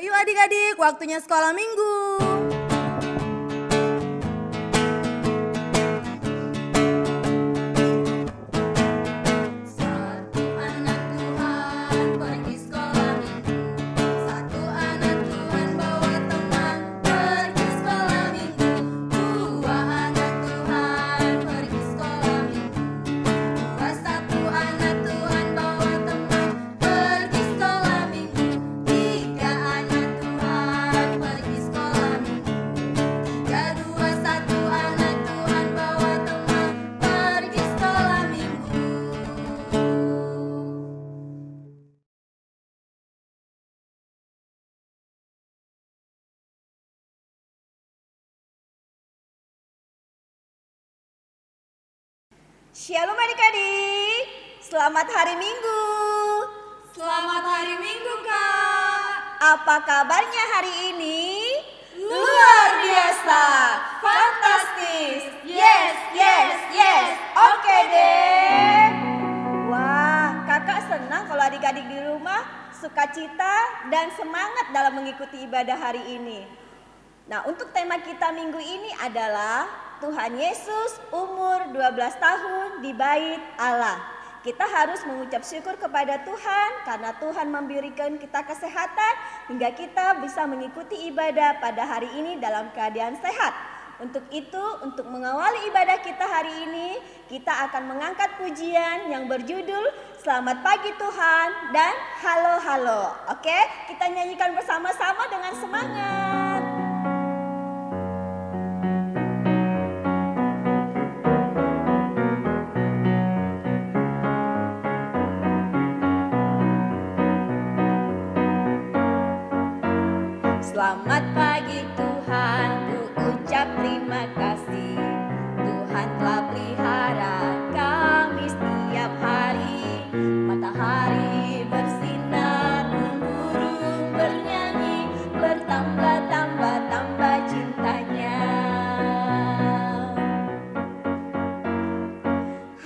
Ayo adik-adik, waktunya sekolah minggu. Satu anak Tuhan pergi sekolah minggu. Satu anak Tuhan bawa teman pergi sekolah minggu. Dua anak Tuhan pergi sekolah minggu. Satu anak Tuhan bawa teman pergi sekolah minggu. Tiga anak Tuhan pergi sekolah minggu. Tiga, dua, satu anak Tuhan bawa teman pergi sekolah minggu. Shalom adik-adik, selamat hari Minggu. Selamat hari Minggu, Kak. Apa kabarnya hari ini? Luar biasa, fantastis. Yes, yes, yes. Oke deh. Wah, kakak senang kalau adik-adik di rumah sukacita dan semangat dalam mengikuti ibadah hari ini. Nah, untuk tema kita minggu ini adalah Tuhan Yesus umur 12 tahun di bait Allah. Kita harus mengucap syukur kepada Tuhan karena Tuhan memberikan kita kesehatan hingga kita bisa mengikuti ibadah pada hari ini dalam keadaan sehat. Untuk itu, untuk mengawali ibadah kita hari ini, kita akan mengangkat pujian yang berjudul Selamat Pagi Tuhan dan Halo Halo. Oke, kita nyanyikan bersama-sama dengan semangat. Selamat pagi Tuhan, ku ucap terima kasih. Tuhan telah pelihara kami setiap hari. Matahari bersinar, burung bernyanyi, bertambah-tambah cintanya.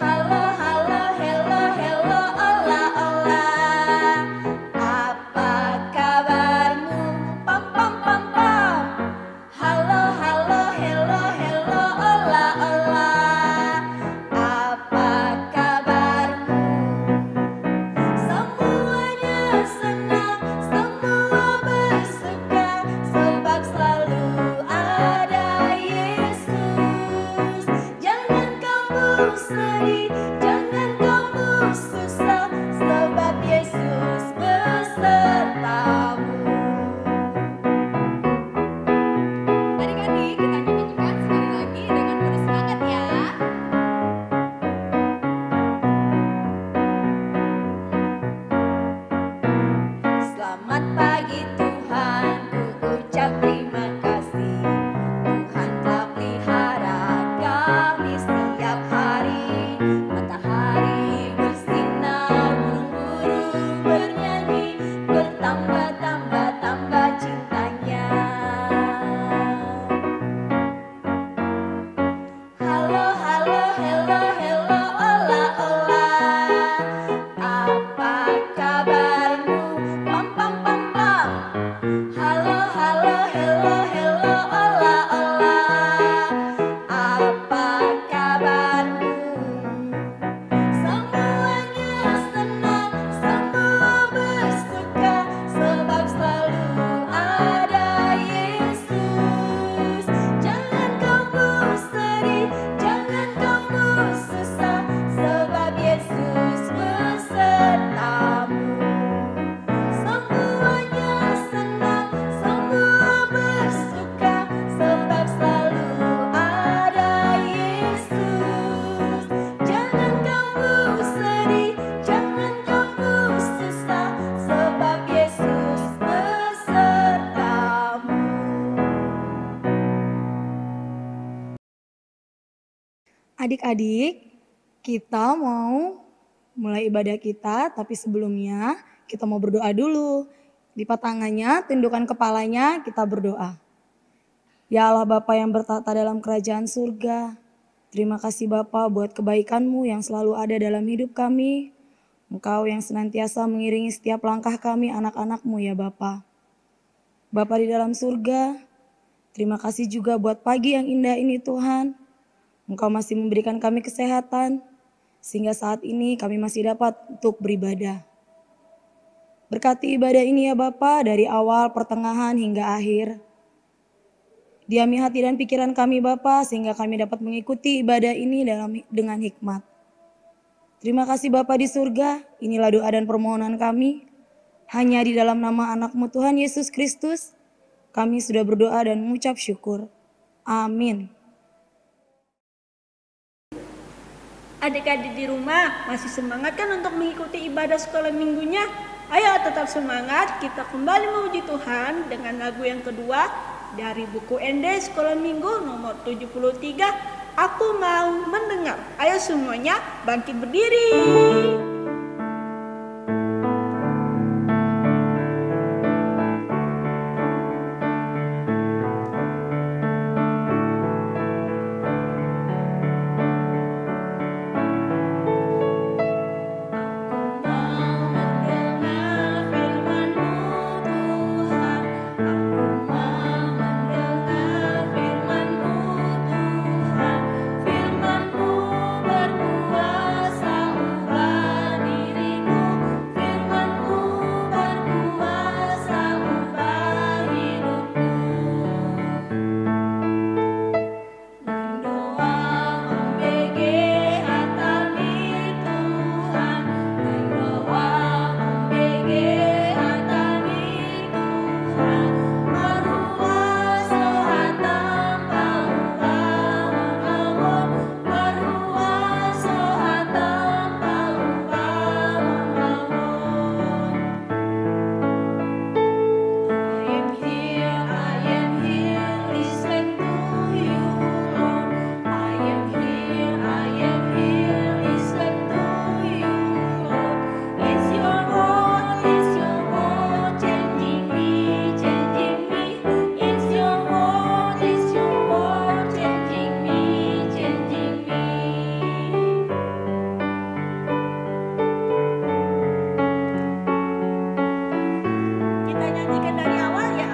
Halo, halo, hello, hello, ola, ola. Apa kabarmu? Pam, pam, pam, pam. Halo, halo, hello, hello, ola, ola. Apa kabarmu? Semuanya senang, semua bersuka, sebab selalu ada Yesus. Jangan kamu sedih, jangan kamu susah, sebab Yesus besertamu. Adik-adik, kita nyanyikan sekali lagi dengan penuh semangat ya. Selamat pagi Tuhan, ku ucap terima kasih. Tuhan telah pelihara kami setiap hari. Matahari bersinar, burung-burung bernyanyi, bertambah-tambah cintanya. Halo, halo, hello, hello, ola, ola. Apa kabarmu? Pam, pam, pam, pam. Halo, halo, hello, hello, ola, ola. Apa kabarmu? Semuanya senang, semua bersuka, sebab selalu ada Yesus. Jangan kamu sedih, jangan kamu susah, sebab Yesus besertamu. Semuanya senang, semua bersuka, sebab selalu ada Yesus. Jangan kamu sedih, jangan kamu susah, sebab Yesus besertamu. Adik-adik, kita mau mulai ibadah kita, tapi sebelumnya kita mau berdoa dulu. Lipat tangannya, tundukkan kepalanya, kita berdoa. Ya Allah Bapa yang bertata dalam kerajaan surga, terima kasih Bapa buat kebaikan-Mu yang selalu ada dalam hidup kami. Engkau yang senantiasa mengiringi setiap langkah kami anak-anak-Mu ya Bapa. Bapa di dalam surga, terima kasih juga buat pagi yang indah ini Tuhan. Engkau masih memberikan kami kesehatan, sehingga saat ini kami masih dapat untuk beribadah. Berkati ibadah ini ya Bapa, dari awal, pertengahan, hingga akhir. Diami hati dan pikiran kami Bapa, sehingga kami dapat mengikuti ibadah ini dengan hikmat. Terima kasih Bapa di surga, inilah doa dan permohonan kami. Hanya di dalam nama anak-Mu Tuhan Yesus Kristus, kami sudah berdoa dan mengucap syukur. Amin. Adik-adik di rumah masih semangat kan untuk mengikuti ibadah sekolah minggunya? Ayo tetap semangat, kita kembali memuji Tuhan dengan lagu yang kedua dari buku ND Sekolah Minggu nomor 73, Aku Mau Mendengar. Ayo semuanya bangkit berdiri. Kita nyanyikan dari awal ya.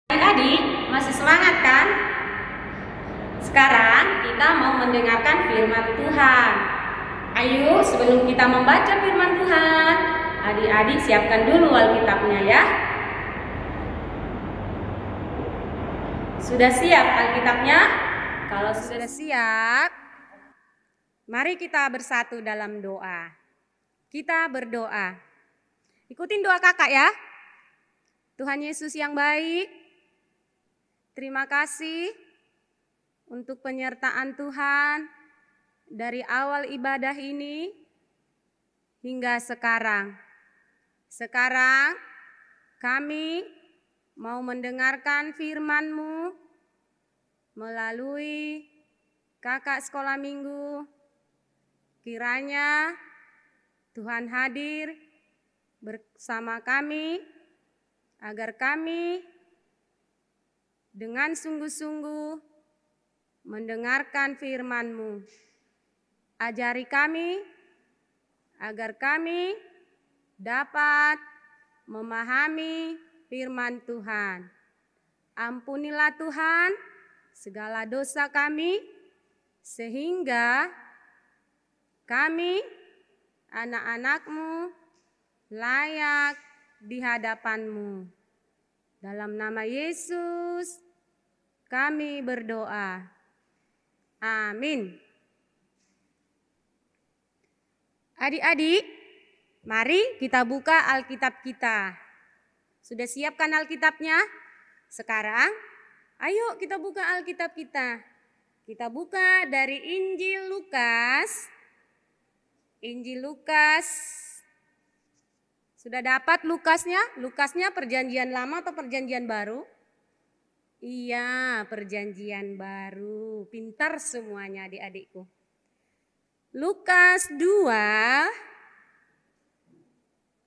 Adik-adik masih semangat kan? Sekarang kita mau mendengarkan firman Tuhan. Ayo sebelum kita membaca firman Tuhan, adik-adik siapkan dulu Alkitabnya ya. Sudah siap Alkitabnya? Kalau sudah siap, mari kita bersatu dalam doa. Kita berdoa. Ikutin doa kakak ya. Tuhan Yesus yang baik, terima kasih untuk penyertaan Tuhan dari awal ibadah ini hingga sekarang. Sekarang kami mau mendengarkan firman-Mu melalui kakak sekolah minggu. Kiranya Tuhan hadir bersama kami agar kami dengan sungguh-sungguh mendengarkan firman-Mu. Ajari kami agar kami dapat memahami firman Tuhan. Ampunilah Tuhan segala dosa kami, sehingga kami, anak-anak-Mu, layak di hadapan-Mu. Dalam nama Yesus kami berdoa. Amin. Adik-adik, mari kita buka Alkitab kita. Sudah siapkan Alkitabnya? Sekarang, ayo kita buka Alkitab kita. Kita buka dari Injil Lukas. Injil Lukas. Sudah dapat Lukasnya? Lukasnya perjanjian lama atau perjanjian baru? Iya, perjanjian baru. Pintar semuanya adik-adikku. Lukas 2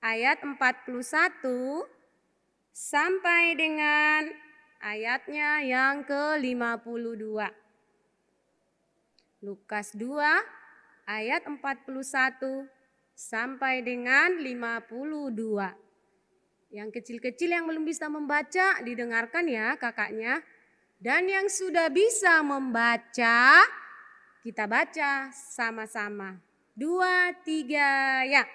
ayat 41 sampai dengan ayatnya yang ke-52. Lukas 2 ayat 41 sampai dengan 52. Yang kecil-kecil yang belum bisa membaca didengarkan ya kakaknya. Dan yang sudah bisa membaca, kita baca sama-sama. 2, 3, ya.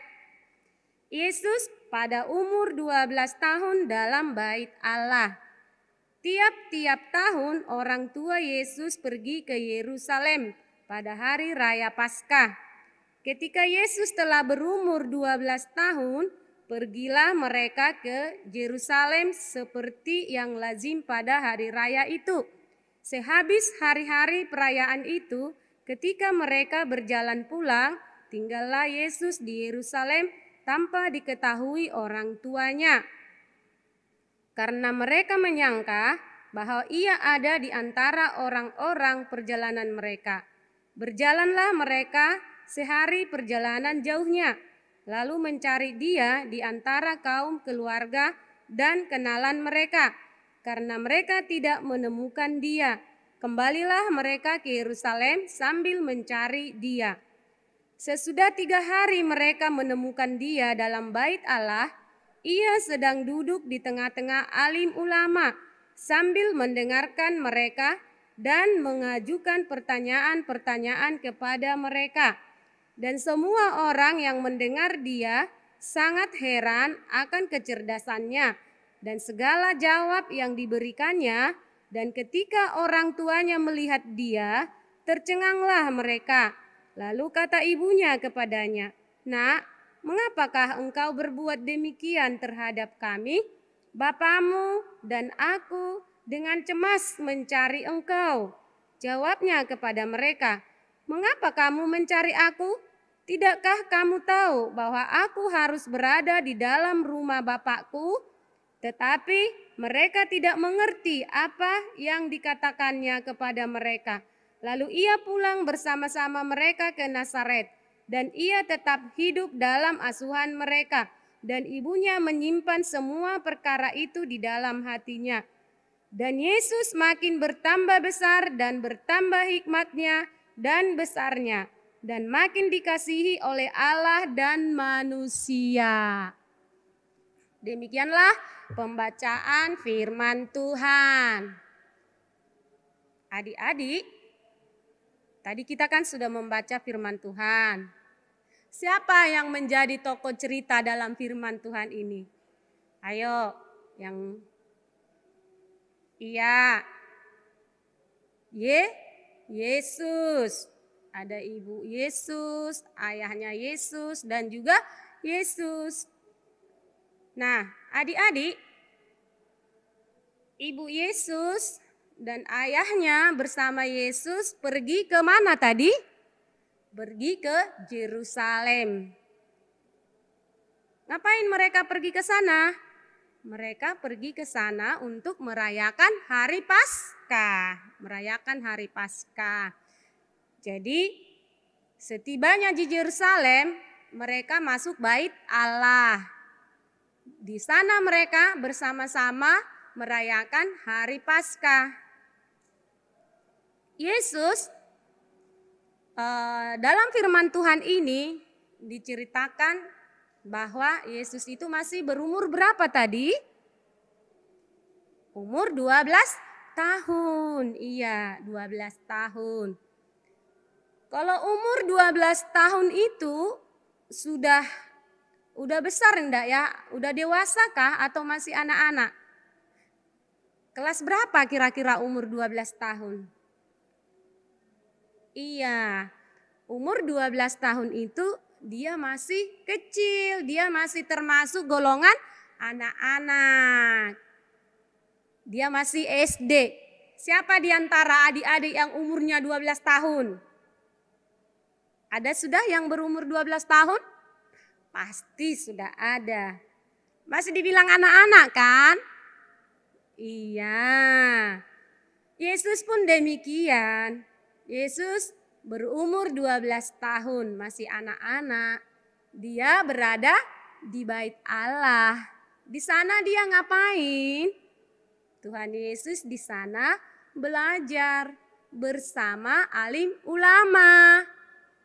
Yesus pada umur 12 tahun dalam bait Allah. Tiap-tiap tahun orang tua Yesus pergi ke Yerusalem pada hari raya Paskah. Ketika Yesus telah berumur 12 tahun, pergilah mereka ke Yerusalem seperti yang lazim pada hari raya itu. Sehabis hari-hari perayaan itu, ketika mereka berjalan pulang, tinggallah Yesus di Yerusalem tanpa diketahui orang tuanya. Karena mereka menyangka bahwa ia ada di antara orang-orang perjalanan mereka. Berjalanlah mereka sehari perjalanan jauhnya, lalu mencari dia di antara kaum keluarga dan kenalan mereka. Karena mereka tidak menemukan dia, kembalilah mereka ke Yerusalem sambil mencari dia. Sesudah 3 hari mereka menemukan dia dalam bait Allah. Ia sedang duduk di tengah-tengah alim ulama sambil mendengarkan mereka dan mengajukan pertanyaan-pertanyaan kepada mereka. Dan semua orang yang mendengar dia sangat heran akan kecerdasannya dan segala jawab yang diberikannya. Dan ketika orang tuanya melihat dia, tercenganglah mereka. Lalu kata ibunya kepadanya, "Nak, mengapakah engkau berbuat demikian terhadap kami? Bapamu dan aku dengan cemas mencari engkau." Jawabnya kepada mereka, "Mengapa kamu mencari aku? Tidakkah kamu tahu bahwa aku harus berada di dalam rumah Bapakku?" Tetapi mereka tidak mengerti apa yang dikatakannya kepada mereka. Lalu ia pulang bersama-sama mereka ke Nazaret, dan ia tetap hidup dalam asuhan mereka. Dan ibunya menyimpan semua perkara itu di dalam hatinya. Dan Yesus makin bertambah besar dan bertambah hikmatnya dan besarnya, dan makin dikasihi oleh Allah dan manusia. Demikianlah pembacaan firman Tuhan. Adik-adik, tadi kita kan sudah membaca firman Tuhan. Siapa yang menjadi tokoh cerita dalam firman Tuhan ini? Ayo, yang iya. Yesus. Ada ibu Yesus, ayahnya Yesus, dan juga Yesus. Nah, adik-adik, ibu Yesus dan ayahnya bersama Yesus pergi ke mana tadi? Pergi ke Yerusalem. Ngapain mereka pergi ke sana? Mereka pergi ke sana untuk merayakan hari Paskah. Merayakan hari Paskah. Jadi, setibanya di Yerusalem, mereka masuk bait Allah. Di sana mereka bersama-sama merayakan hari Paskah. Yesus dalam firman Tuhan ini diceritakan bahwa Yesus itu masih berumur berapa tadi? Umur 12 tahun. Iya, 12 tahun. Kalau umur 12 tahun itu udah besar enggak ya? Udah dewasa kah atau masih anak-anak? Kelas berapa kira-kira umur 12 tahun? Iya, umur 12 tahun itu dia masih kecil, dia masih termasuk golongan anak-anak. Dia masih SD. Siapa di antara adik-adik yang umurnya 12 tahun? Ada sudah yang berumur 12 tahun? Pasti sudah ada. Masih dibilang anak-anak kan? Iya. Yesus pun demikian. Yesus berumur 12 tahun, masih anak-anak. Dia berada di bait Allah. Di sana dia ngapain? Tuhan Yesus di sana belajar bersama alim ulama.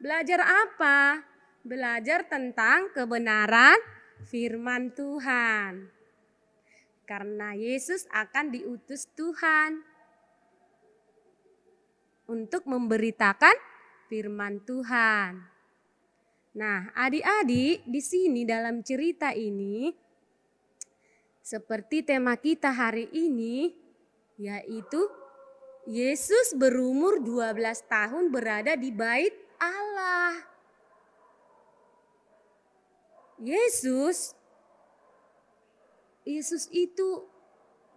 Belajar apa? Belajar tentang kebenaran firman Tuhan. Karena Yesus akan diutus Tuhan untuk memberitakan firman Tuhan. Nah, adik-adik di sini dalam cerita ini seperti tema kita hari ini, yaitu Yesus berumur 12 tahun berada di bait Allah. Yesus itu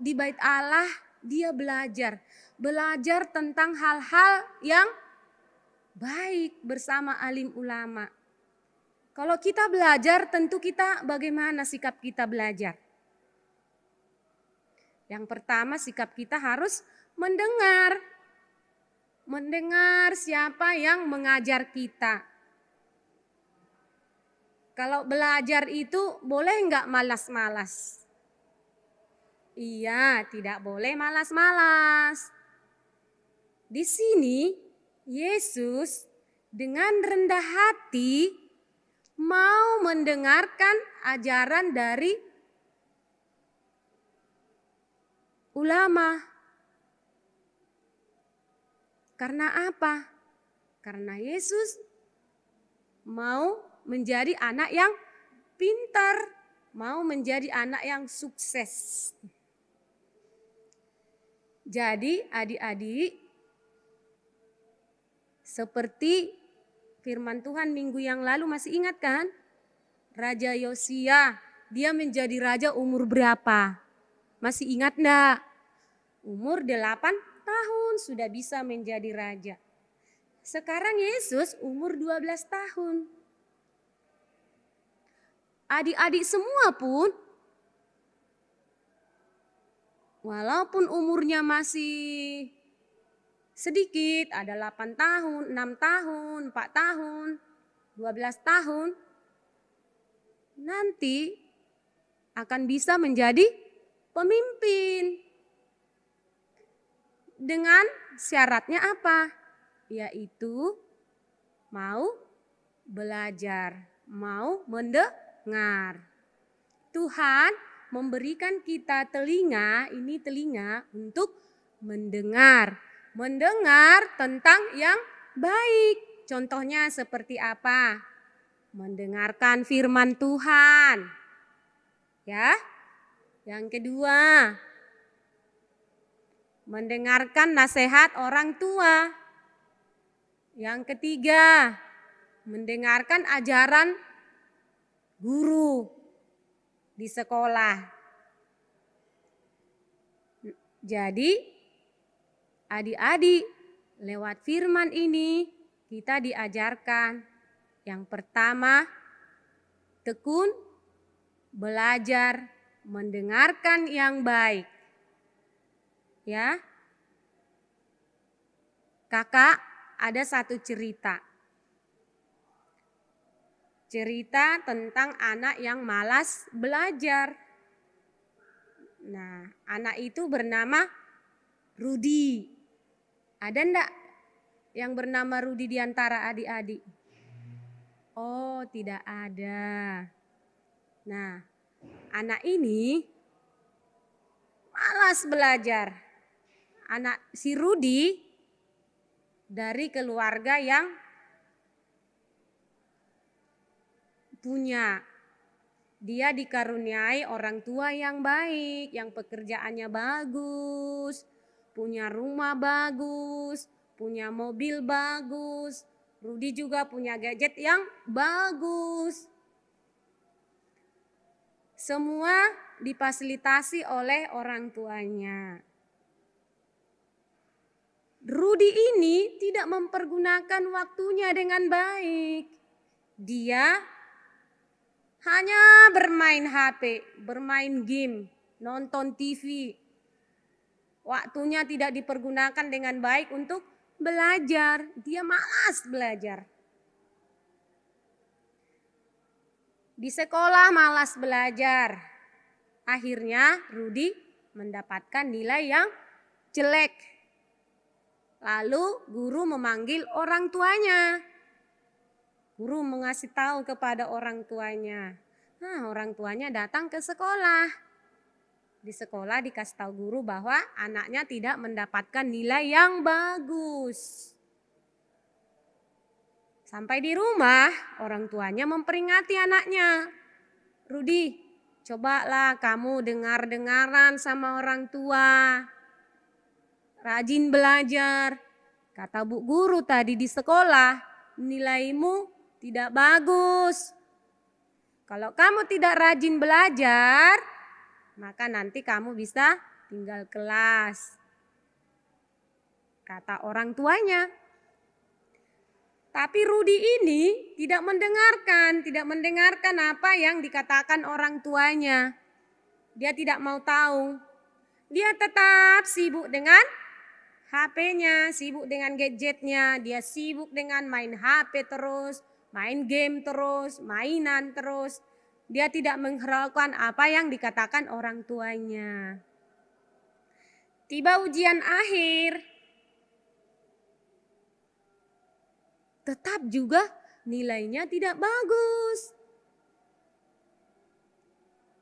di bait Allah dia belajar tentang hal-hal yang baik bersama alim ulama. Kalau kita belajar tentu kita bagaimana sikap kita belajar? Yang pertama sikap kita harus mendengar. Mendengar siapa yang mengajar kita. Kalau belajar itu boleh enggak malas-malas? Iya, tidak boleh malas-malas. Di sini Yesus dengan rendah hati mau mendengarkan ajaran dari ulama. Karena apa? Karena Yesus mau menjadi anak yang pintar, mau menjadi anak yang sukses. Jadi adik-adik, seperti firman Tuhan minggu yang lalu masih ingat kan? Raja Yosia, dia menjadi raja umur berapa? Masih ingat enggak? Umur 8 tahun sudah bisa menjadi raja. Sekarang Yesus umur 12 tahun. Adik-adik semua pun walaupun umurnya masih sedikit, ada 8 tahun, 6 tahun, 4 tahun, 12 tahun, nanti akan bisa menjadi pemimpin. Dengan syaratnya apa? Yaitu mau belajar, mau mendengar. Tuhan memberikan kita telinga, ini telinga untuk mendengar. Mendengar tentang yang baik. Contohnya seperti apa? Mendengarkan firman Tuhan. Ya. Yang kedua, mendengarkan nasihat orang tua. Yang ketiga, mendengarkan ajaran guru di sekolah. Jadi, adik-adik, lewat firman ini kita diajarkan. Yang pertama, tekun belajar mendengarkan yang baik. Ya. Kakak ada satu cerita. Cerita tentang anak yang malas belajar. Nah, anak itu bernama Rudi. Ada enggak yang bernama Rudi di antara adik-adik? Oh, tidak ada. Nah, anak ini malas belajar. Anak si Rudi dari keluarga yang punya. Dia dikaruniai orang tua yang baik, yang pekerjaannya bagus, punya rumah bagus, punya mobil bagus. Rudi juga punya gadget yang bagus. Semua difasilitasi oleh orang tuanya. Rudi ini tidak mempergunakan waktunya dengan baik. Dia hanya bermain HP, bermain game, nonton TV. Waktunya tidak dipergunakan dengan baik untuk belajar. Dia malas belajar. Di sekolah malas belajar. Akhirnya Rudi mendapatkan nilai yang jelek. Lalu guru memanggil orang tuanya. Guru mengasih tahu kepada orang tuanya. Nah, orang tuanya datang ke sekolah. Di sekolah dikasih tahu guru bahwa anaknya tidak mendapatkan nilai yang bagus. Sampai di rumah, orang tuanya memperingati anaknya. Rudi, cobalah kamu dengar-dengaran sama orang tua. Rajin belajar. Kata bu guru tadi di sekolah, nilaimu tidak bagus. Kalau kamu tidak rajin belajar, maka nanti kamu bisa tinggal kelas. Kata orang tuanya. Tapi Rudi ini tidak mendengarkan apa yang dikatakan orang tuanya. Dia tidak mau tahu. Dia tetap sibuk dengan HP-nya, sibuk dengan gadgetnya. Dia sibuk dengan main HP terus, main game terus, mainan terus. Dia tidak menghiraukan apa yang dikatakan orang tuanya. Tiba ujian akhir. Tetap juga nilainya tidak bagus.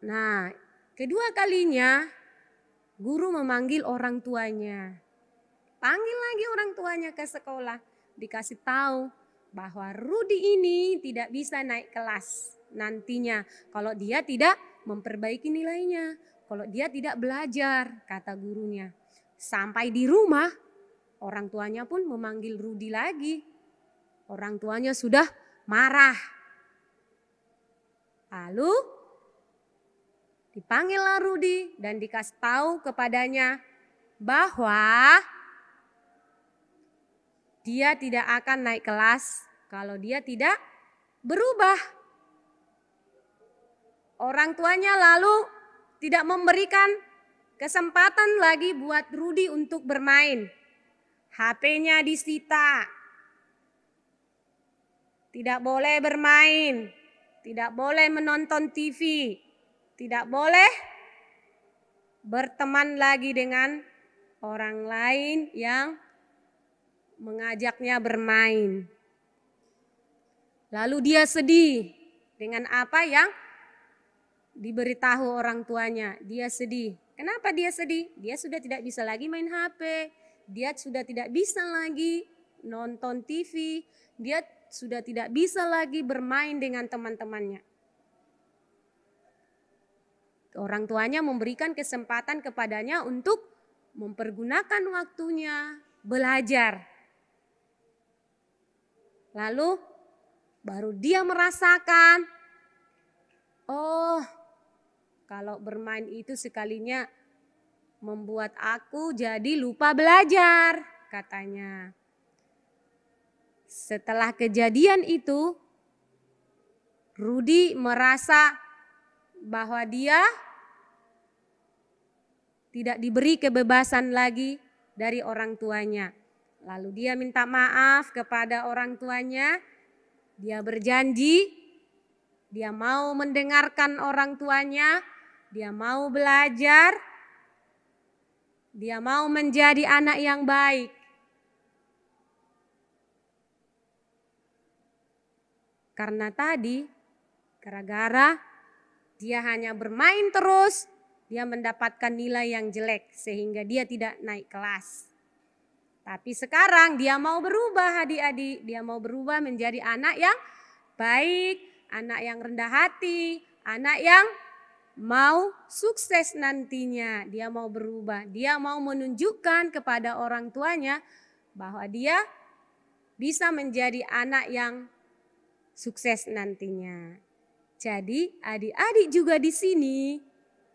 Nah, kedua kalinya guru memanggil orang tuanya. Panggil lagi orang tuanya ke sekolah. Dikasih tahu bahwa Rudi ini tidak bisa naik kelas nantinya. Kalau dia tidak memperbaiki nilainya. Kalau dia tidak belajar, kata gurunya. Sampai di rumah, orang tuanya pun memanggil Rudi lagi. Orang tuanya sudah marah. Lalu dipanggillah Rudi dan dikasih tahu kepadanya bahwa dia tidak akan naik kelas kalau dia tidak berubah. Orang tuanya lalu tidak memberikan kesempatan lagi buat Rudi untuk bermain. HP-nya disita. Tidak boleh bermain, tidak boleh menonton TV, tidak boleh berteman lagi dengan orang lain yang mengajaknya bermain. Lalu dia sedih dengan apa yang diberitahu orang tuanya. Dia sedih. Kenapa dia sedih? Dia sudah tidak bisa lagi main HP, dia sudah tidak bisa lagi nonton TV, dia sudah tidak bisa lagi bermain dengan teman-temannya. Orang tuanya memberikan kesempatan kepadanya untuk mempergunakan waktunya belajar. Lalu baru dia merasakan, oh, kalau bermain itu sekalinya membuat aku jadi lupa belajar, katanya. Setelah kejadian itu, Rudi merasa bahwa dia tidak diberi kebebasan lagi dari orang tuanya. Lalu dia minta maaf kepada orang tuanya. Dia berjanji, dia mau mendengarkan orang tuanya, dia mau belajar, dia mau menjadi anak yang baik. Karena tadi gara-gara dia hanya bermain terus, dia mendapatkan nilai yang jelek sehingga dia tidak naik kelas. Tapi sekarang dia mau berubah adik-adik, dia mau berubah menjadi anak yang baik, anak yang rendah hati, anak yang mau sukses nantinya. Dia mau berubah, dia mau menunjukkan kepada orang tuanya bahwa dia bisa menjadi anak yang sukses nantinya. Jadi adik-adik juga di sini,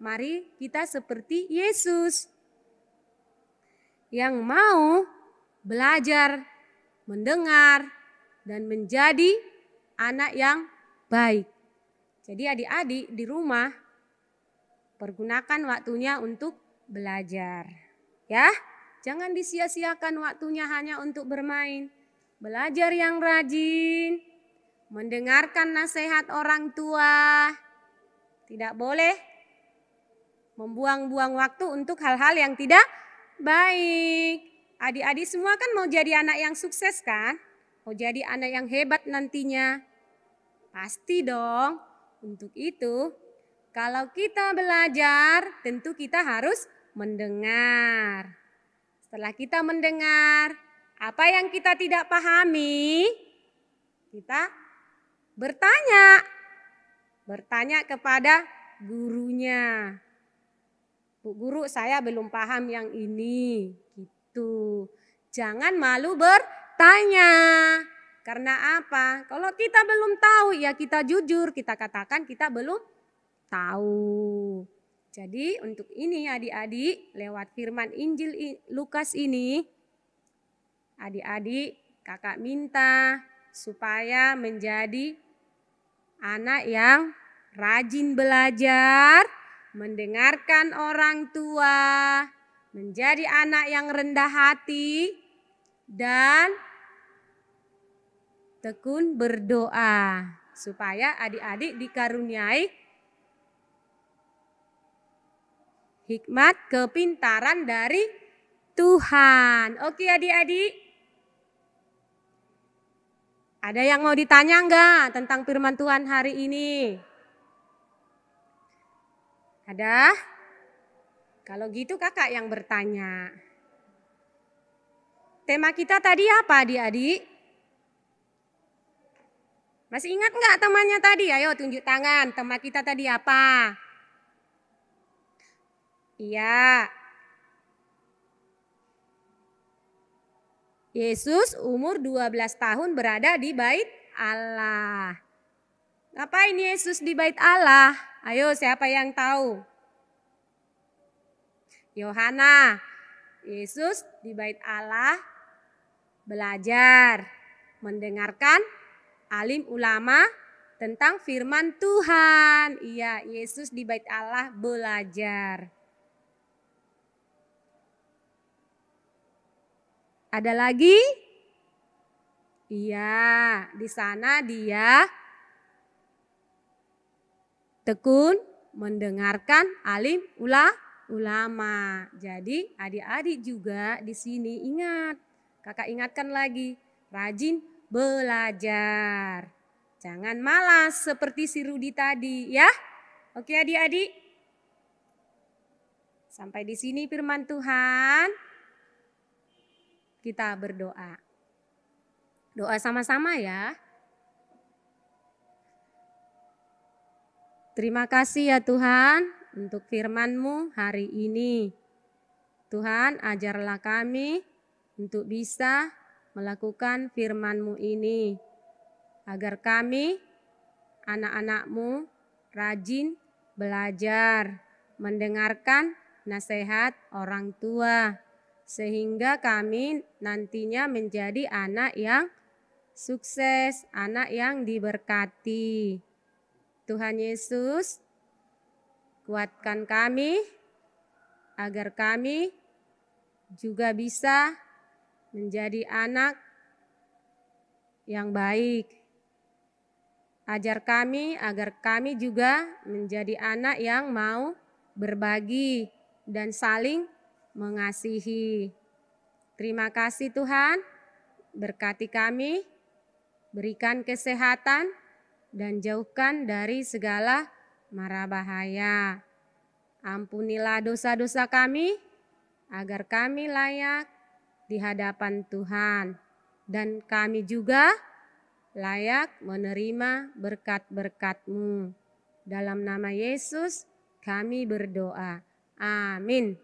mari kita seperti Yesus yang mau belajar, mendengar, dan menjadi anak yang baik. Jadi adik-adik di rumah pergunakan waktunya untuk belajar. Ya, jangan disia-siakan waktunya hanya untuk bermain. Belajar yang rajin, mendengarkan nasihat orang tua. Tidak boleh membuang-buang waktu untuk hal-hal yang tidak baik. Adik-adik semua kan mau jadi anak yang sukses kan? Mau jadi anak yang hebat nantinya. Pasti dong. Untuk itu, kalau kita belajar, tentu kita harus mendengar. Setelah kita mendengar, apa yang kita tidak pahami, kita bertanya. Bertanya kepada gurunya. Bu guru, saya belum paham yang ini. Gitu. Jangan malu bertanya. Karena apa? Kalau kita belum tahu, ya kita jujur, kita katakan kita belum tahu. Jadi untuk ini adik-adik, lewat firman Injil Lukas ini, adik-adik kakak minta supaya menjadi anak yang rajin belajar, mendengarkan orang tua, menjadi anak yang rendah hati, dan tekun berdoa. Supaya adik-adik dikaruniai hikmat kepintaran dari Tuhan. Oke adik-adik? Ada yang mau ditanya enggak tentang firman Tuhan hari ini? Ada? Kalau gitu kakak yang bertanya. Tema kita tadi apa adik-adik? Masih ingat enggak temannya tadi? Ayo tunjuk tangan, tema kita tadi apa? Iya. Yesus umur 12 tahun berada di bait Allah. Ngapain Yesus di bait Allah? Ayo siapa yang tahu? Yohana. Yesus di bait Allah belajar, mendengarkan alim ulama tentang firman Tuhan. Iya, Yesus di bait Allah belajar. Ada lagi? Iya, di sana dia tekun mendengarkan alim ulama. Jadi adik-adik juga di sini ingat, kakak ingatkan lagi, rajin belajar. Jangan malas seperti si Rudi tadi ya. Oke adik-adik. Sampai di sini firman Tuhan. Kita berdoa. Doa sama-sama ya. Terima kasih ya Tuhan untuk firman-Mu hari ini. Tuhan ajarlah kami untuk bisa melakukan firman-Mu ini. Agar kami anak-anak-Mu rajin belajar, mendengarkan nasihat orang tua. Sehingga kami nantinya menjadi anak yang sukses, anak yang diberkati. Tuhan Yesus, kuatkan kami agar kami juga bisa menjadi anak yang baik. Ajar kami agar kami juga menjadi anak yang mau berbagi dan saling mengasihi. Terima kasih Tuhan, berkati kami, berikan kesehatan, dan jauhkan dari segala mara bahaya. Ampunilah dosa-dosa kami, agar kami layak di hadapan Tuhan, dan kami juga layak menerima berkat-berkat-Mu. Dalam nama Yesus kami berdoa. Amin.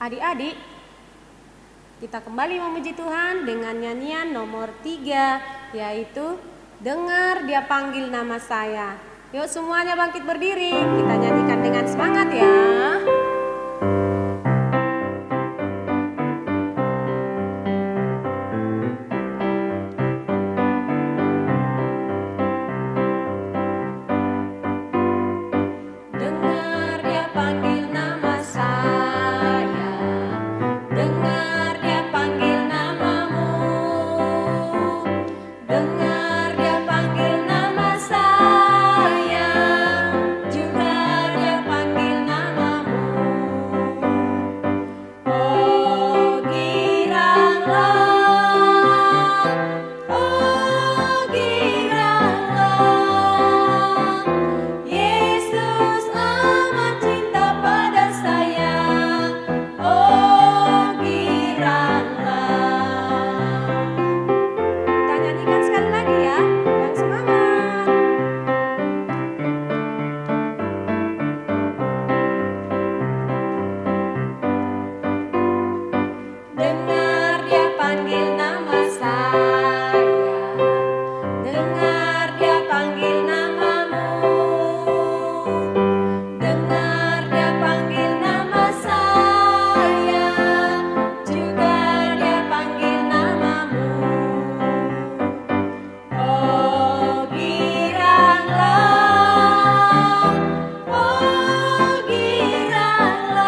Adik-adik, kita kembali memuji Tuhan dengan nyanyian nomor 3, yaitu Dengar Dia Panggil Nama Saya. Yuk semuanya bangkit berdiri, kita nyanyikan dengan semangat ya. Dengar dia panggil nama saya, dengar dia panggil namamu, dengar dia panggil nama saya, juga dia panggil namamu. Oh giranglah, oh giranglah, Yesus amat cinta pada saya. Oh giranglah. Kita nyanyikan sekali lagi ya, yang semangat. Dengar dia panggil nama saya, dengar dia panggil namamu, dengar dia panggil nama saya, juga dia panggil namamu. Oh giranglah, oh giranglah,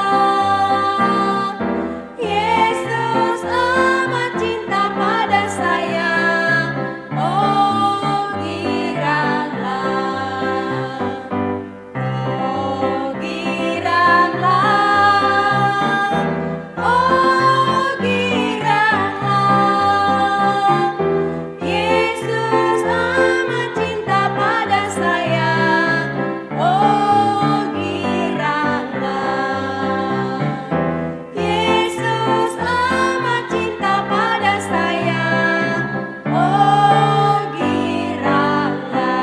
Yesus amat cinta pada saya. Oh giranglah, oh giranglah, oh giranglah, Yesus amat cinta pada saya. Oh giranglah, Yesus amat cinta pada saya. Oh giranglah.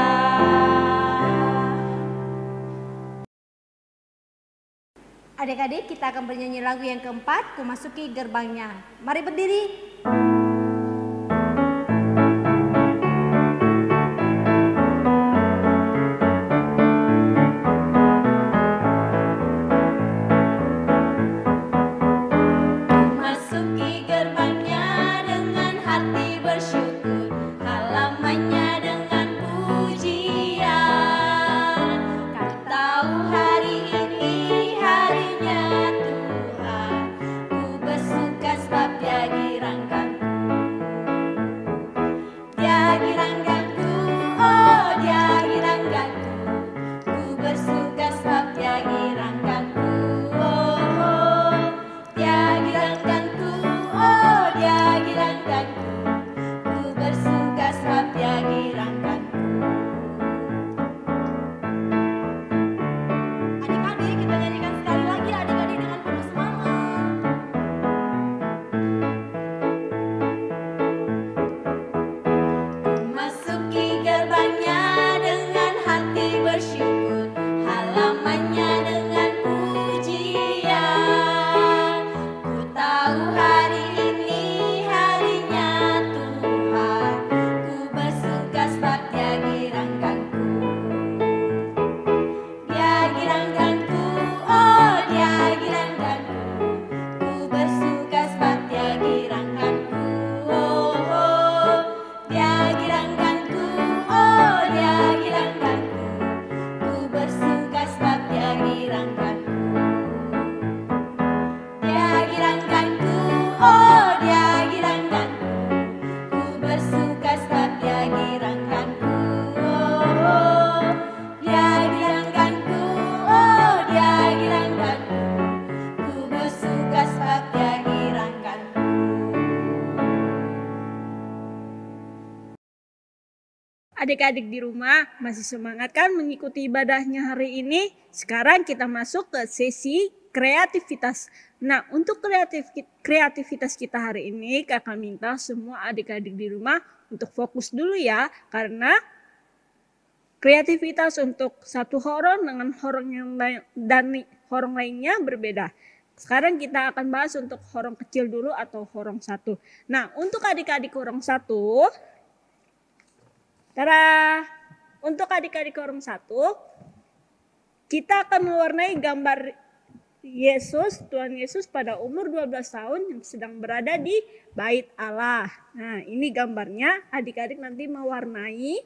Adik-adik, kita akan bernyanyi lagu yang keempat, Ku Masuki Gerbangnya. Mari berdiri. Masuki gerbangnya dengan hati bersyukur, halamannya dengan pujian. Ku tahu hari ini harinya Tuhan, ku bersuka sebab Dia girangkanku. Dia girangkanku, oh Dia girangkanku, ku bersuka sebab Dia girangkanku. Oh, oh. Dia girangkanku, oh Dia girangkanku, ku bersuka sebab Dia girangkanku. Adik-adik, kita nyanyikan sekali lagi adik-adik dengan penuh semangat. Masuki gerbangnya dengan hati bersyukur, halamannya dengan pujian. Ku tahu hari ini harinya Tuhan, ku bersuka sebab Dia girangkanku. Dia girangkanku, oh Dia girangkanku, ku bersuka sebab Dia girangkanku. Oh, oh. Dia girangkanku, oh Dia girangkanku, ku bersuka sebab Dia girangkanku. Dia girangkanku, oh Dia girangkanku, ku bersuka sebab Dia girangkanku. Oh, oh. Dia girangkanku, oh Dia girangkanku, ku bersuka sebab Dia girangkanku. Adik-adik di rumah masih semangat kan mengikuti ibadahnya hari ini? Sekarang kita masuk ke sesi kreativitas. Nah, untuk kreativitas kita hari ini, kakak minta semua adik-adik di rumah untuk fokus dulu ya, karena kreativitas untuk satu horor dengan horor yang lain dan horor lainnya berbeda. Sekarang kita akan bahas untuk horor kecil dulu atau horor satu. Nah, untuk adik-adik horor satu, tada! untuk adik-adik korong 1, kita akan mewarnai gambar Yesus, Tuhan Yesus pada umur 12 tahun yang sedang berada di Bait Allah. Nah, ini gambarnya. Adik-adik nanti mewarnai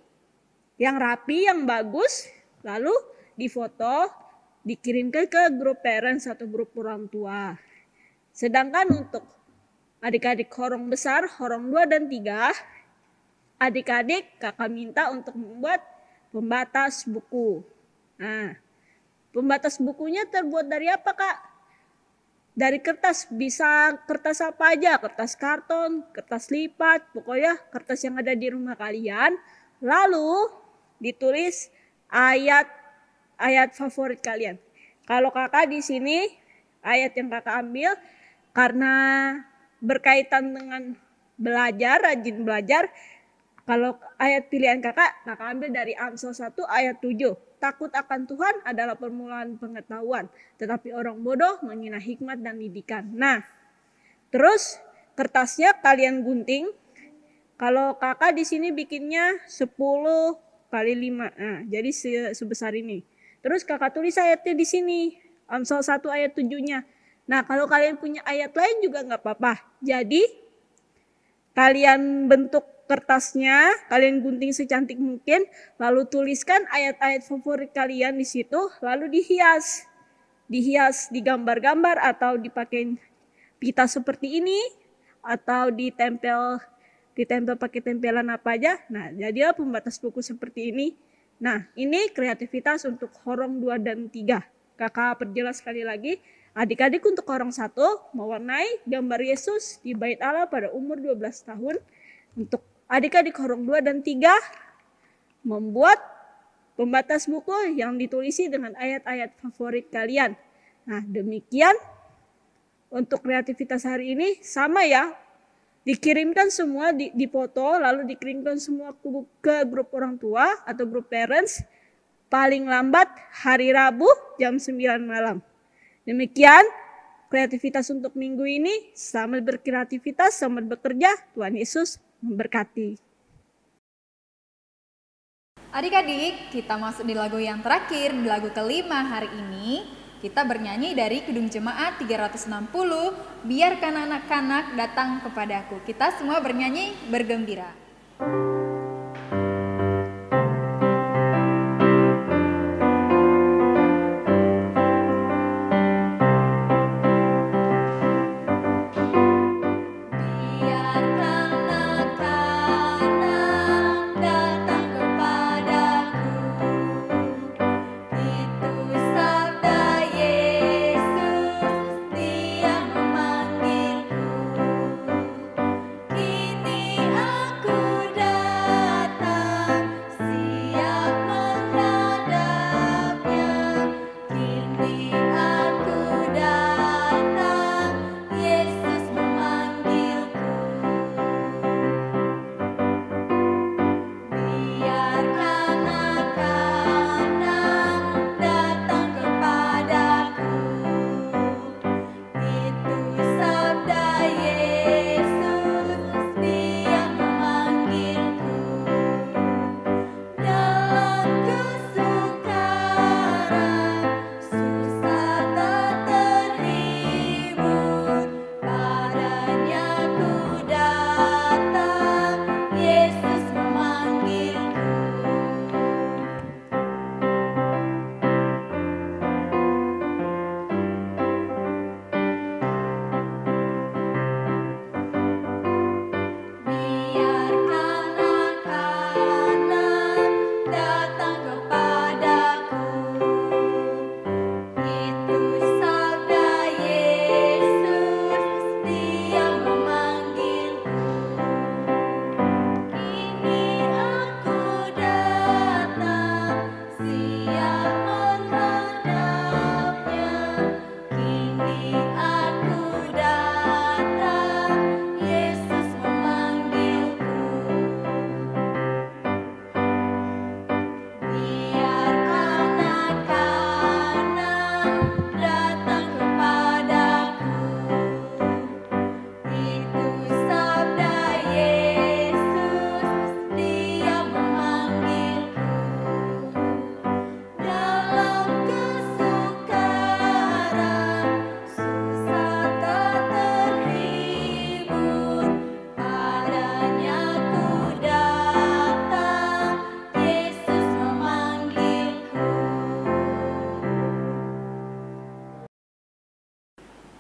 yang rapi, yang bagus, lalu difoto, dikirimkan ke grup parents atau grup orang tua. Sedangkan untuk adik-adik horong besar, horong 2 dan 3, adik-adik kakak minta untuk membuat pembatas buku. Nah, pembatas bukunya terbuat dari apa, Kak? Dari kertas, bisa kertas apa aja, kertas karton, kertas lipat, pokoknya kertas yang ada di rumah kalian. Lalu ditulis ayat favorit kalian. Kalau kakak di sini, ayat yang kakak ambil karena berkaitan dengan belajar, rajin belajar. Kalau ayat pilihan kakak ambil dari Amsal 1 ayat 7. Takut akan Tuhan adalah permulaan pengetahuan, tetapi orang bodoh menghina hikmat dan didikan. Nah, terus kertasnya kalian gunting. Kalau kakak di sini bikinnya 10 kali 5. Nah, jadi sebesar ini. Terus kakak tulis ayatnya di sini. Amsal 1 ayat 7-nya. Nah, kalau kalian punya ayat lain juga nggak apa-apa. Jadi, kalian bentuk kertasnya, kalian gunting secantik mungkin, lalu tuliskan ayat-ayat favorit kalian di situ, lalu dihias. Dihias di gambar-gambar atau dipakai pita seperti ini, atau ditempel pakai tempelan apa aja. Nah, jadilah pembatas buku seperti ini. Nah, ini kreativitas untuk horong 2 dan 3. Kakak perjelas sekali lagi. Adik-adik untuk horong 1 mewarnai gambar Yesus di Bait Allah pada umur 12 tahun. Untuk adik-adik horong 2 dan 3 membuat pembatas buku yang ditulisi dengan ayat-ayat favorit kalian. Nah, demikian untuk kreativitas hari ini. Sama ya, dikirimkan semua, dipoto, lalu dikirimkan semua ke grup orang tua atau grup parents paling lambat hari Rabu jam 9 malam. Demikian kreativitas untuk minggu ini. Selamat berkreativitas, selamat bekerja. Tuhan Yesus memberkati. Adik-adik, kita masuk di lagu yang terakhir, di lagu kelima hari ini. Kita bernyanyi dari Kidung Jemaat 360, Biarkan Anak-anak Datang Kepadaku. Kita semua bernyanyi bergembira. Aku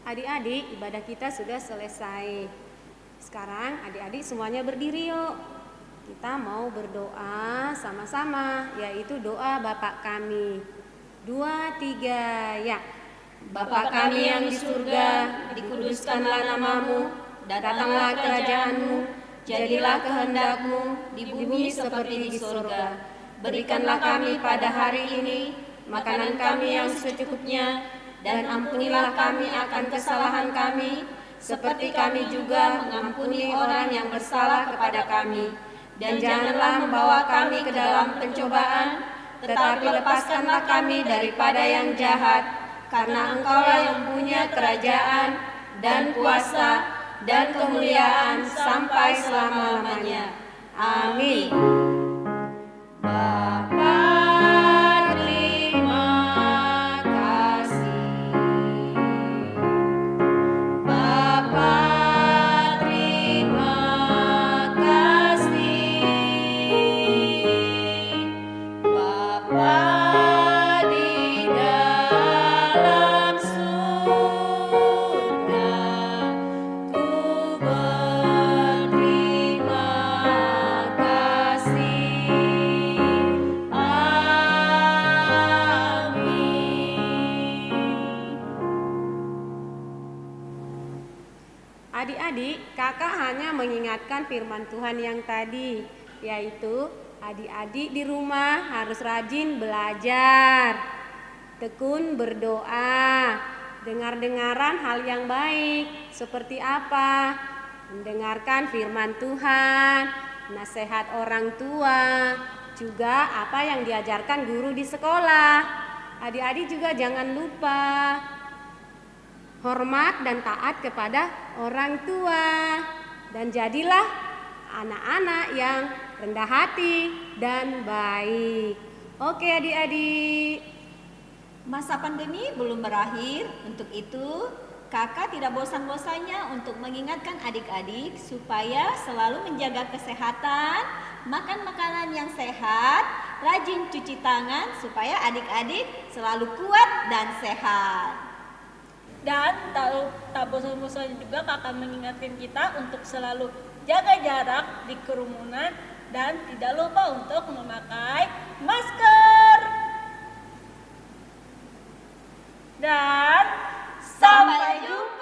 Adik-adik, ibadah kita sudah selesai. Sekarang adik-adik semuanya berdiri yuk. Kita mau berdoa sama-sama, yaitu doa Bapa kami. 2, 3, ya. Bapa kami yang di surga, dikuduskanlah namamu, datanglah kerajaanmu, jadilah kehendakmu di bumi seperti di surga. Berikanlah kami pada hari ini makanan kami yang secukupnya, dan ampunilah kami akan kesalahan kami, seperti kami juga mengampuni orang yang bersalah kepada kami. Dan janganlah membawa kami ke dalam pencobaan, tetapi lepaskanlah kami daripada yang jahat, karena Engkaulah yang punya kerajaan dan kuasa dan kemuliaan sampai selama-lamanya. Amin. Bapa, terima kasih. Bapa, terima kasih. Bapa di dalam surga, ku berterima kasih. Adik-adik, kakak hanya mengingatkan firman Tuhan yang tadi, yaitu adik-adik di rumah harus rajin belajar, tekun berdoa, dengar-dengaran hal yang baik. Seperti apa? Mendengarkan firman Tuhan, nasihat orang tua, juga apa yang diajarkan guru di sekolah. Adik-adik juga jangan lupa hormat dan taat kepada orang tua, dan jadilah anak-anak yang rendah hati dan baik. Oke adik-adik. Masa pandemi belum berakhir, untuk itu kakak tidak bosan-bosannya untuk mengingatkan adik-adik supaya selalu menjaga kesehatan, makan makanan yang sehat, rajin cuci tangan supaya adik-adik selalu kuat dan sehat. Dan tak bosan-bosan juga kakak mengingatkan kita untuk selalu jaga jarak di kerumunan dan tidak lupa untuk memakai masker. Dan Sampai jumpa.